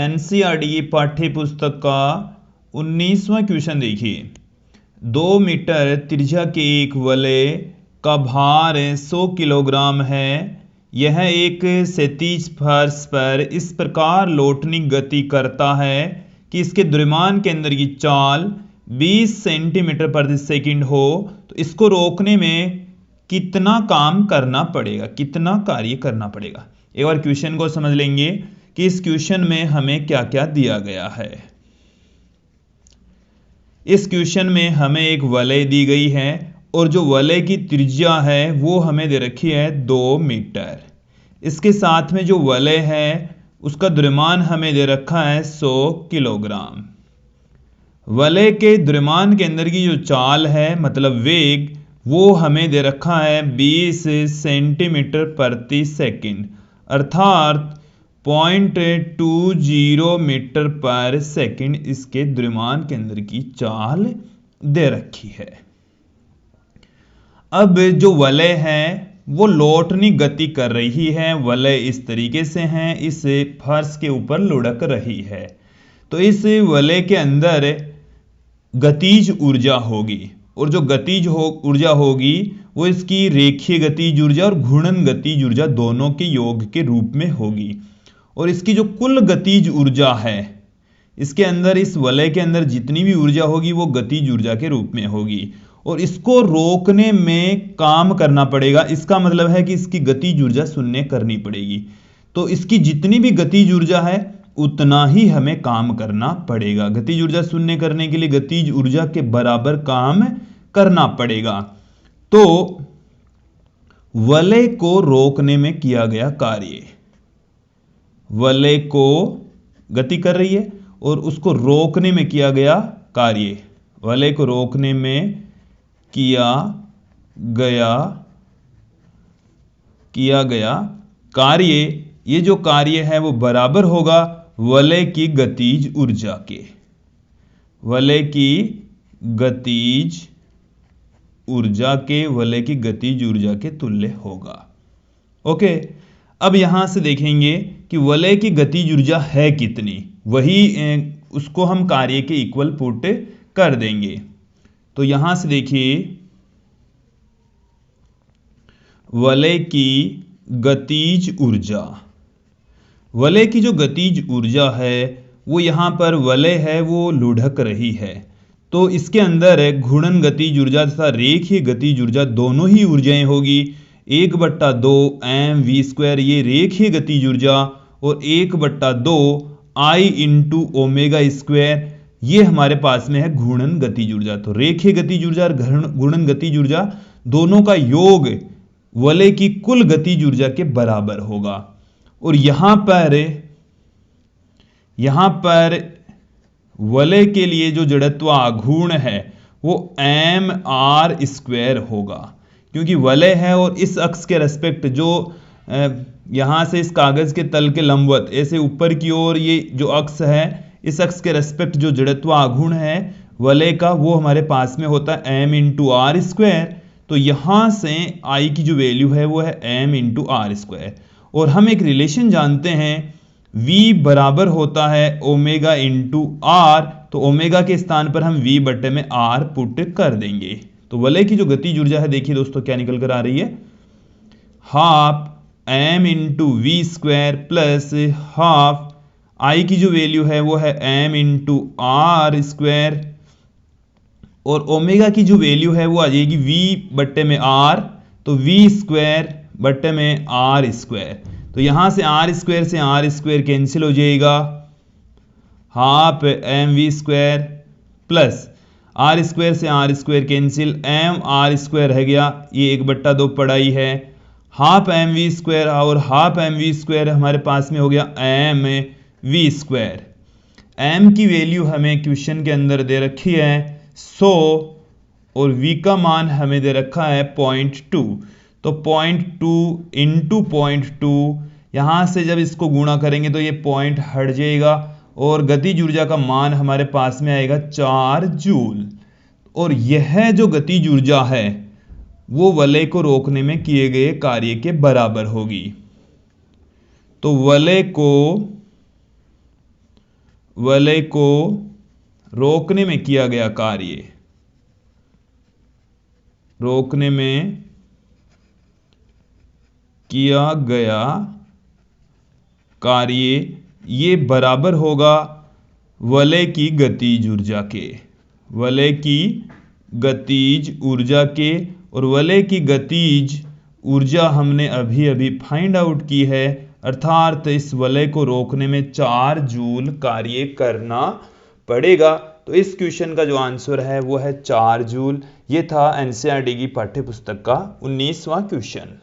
NCERT की पाठ्य पुस्तक का 19वां क्वेश्चन देखिए। 2 मीटर त्रिज्या के एक वलय का भार 100 किलोग्राम है। यह एक क्षैतिज फर्श पर इस प्रकार लौटने की गति करता है कि इसके द्रव्यमान के अंदर की चाल 20 सेंटीमीटर प्रति सेकंड हो। तो इसको रोकने में कितना काम करना पड़ेगा, कितना कार्य करना पड़ेगा। एक बार क्वेश्चन को समझ लेंगे कि इस क्वेश्चन में हमें क्या क्या दिया गया है। इस क्वेश्चन में हमें एक वलय दी गई है और जो वलय की त्रिज्या है वो हमें दे रखी है 2 मीटर। इसके साथ में जो वलय है उसका द्रव्यमान हमें दे रखा है 100 किलोग्राम। वलय के द्रव्यमान के अंदर की जो चाल है मतलब वेग वो हमें दे रखा है 20 सेंटीमीटर प्रति सेकंड अर्थात 0.20 मीटर पर सेकंड इसके द्रव्यमान के अंदर की चाल दे रखी है। अब जो वलय है वो लौटनी गति कर रही है। वलय इस तरीके से है, इस फर्श के ऊपर लुढ़क रही है। तो इस वलय के अंदर गतिज ऊर्जा होगी और जो गतिज ऊर्जा होगी वो इसकी रेखीय गतिज ऊर्जा और घूर्णन गतिज ऊर्जा दोनों के योग के रूप में होगी। और इसकी जो कुल गतिज ऊर्जा है इसके अंदर, इस वलय के अंदर जितनी भी ऊर्जा होगी वो गतिज ऊर्जा के रूप में होगी और इसको रोकने में काम करना पड़ेगा। इसका मतलब है कि इसकी गतिज ऊर्जा शून्य करनी पड़ेगी। तो इसकी जितनी भी गतिज ऊर्जा है उतना ही हमें काम करना पड़ेगा। गतिज ऊर्जा शून्य करने के लिए गतिज ऊर्जा के बराबर काम करना पड़ेगा। तो वलय को रोकने में किया गया कार्य, वलय को गति कर रही है और उसको रोकने में किया गया कार्य, वलय को रोकने में किया गया कार्य, ये जो कार्य है वो बराबर होगा वलय की गतिज ऊर्जा के, वलय की गतिज ऊर्जा के, वलय की गतिज ऊर्जा के तुल्य होगा। ओके, अब यहां से देखेंगे कि वलय की गतिज ऊर्जा है कितनी, वही उसको हम कार्य के इक्वल पुट कर देंगे। तो यहां से देखिए वलय की गतिज ऊर्जा, वलय की जो गतिज ऊर्जा है वो यहां पर वलय है वो लुढ़क रही है। तो इसके अंदर घूर्णन गतिज ऊर्जा तथा रेखीय गतिज ऊर्जा दोनों ही ऊर्जाएं होगी। 1/2 mv², ये रेखीय गतिज ऊर्जा, और 1/2 I × ω², ये हमारे पास में है घूर्णन गतिज ऊर्जा। तो रेखीय गतिज ऊर्जा और घूर्णन गतिज ऊर्जा दोनों का योग वलय की कुल गतिज ऊर्जा के बराबर होगा। और यहां पर वलय के लिए जो जड़त्व आघूर्ण है वो mr² होगा, क्योंकि वलय है और इस अक्ष के रेस्पेक्ट जो यहां से इस कागज के तल के लंबवत ऐसे ऊपर की ओर ये जो अक्ष है, इस अक्ष के रेस्पेक्ट जो जड़त्व आघूर्ण है वलय का वो हमारे पास में होता है m × r²। तो यहां से I की जो वैल्यू है वो है m × r²। और हम एक रिलेशन जानते हैं, v बराबर होता है ओमेगा × r। तो ओमेगा के स्थान पर हम v/r पुट कर देंगे। तो वलय की जो गतिज ऊर्जा है देखिए दोस्तों क्या निकल कर आ रही है, half m × v² plus half I की जो वैल्यू है वो है m × r², और ओमेगा की जो वैल्यू है वो आ जाएगी v/r, तो v²/r²। तो यहां से r² से r² कैंसिल हो जाएगा, हाफ mv² प्लस r² से r² कैंसिल, mr² रह गया, ये 1/2 पढ़ाई है, हाफ mv² और हाफ mv² हमारे पास में हो गया mv²। m की वैल्यू हमें क्वेश्चन के अंदर दे रखी है 100 और v का मान हमें दे रखा है 0.2। तो 0.2 × 0.2, यहां से जब इसको गुणा करेंगे तो ये पॉइंट हट जाएगा और गतिज ऊर्जा का मान हमारे पास में आएगा 4 जूल। और यह जो गतिज ऊर्जा है वो वलय को रोकने में किए गए कार्य के बराबर होगी। तो वलय को वलय को रोकने में किया गया कार्य, रोकने में किया गया कार्य ये बराबर होगा वलय की गतिज ऊर्जा के, वलय की गतिज ऊर्जा के। और वलय की गतिज ऊर्जा हमने अभी अभी फाइंड आउट की है, अर्थात इस वलय को रोकने में 4 जूल कार्य करना पड़ेगा। तो इस क्वेश्चन का जो आंसर है वो है 4 जूल। ये था एनसीईआरटी की पाठ्य पुस्तक का 19वां क्वेश्चन।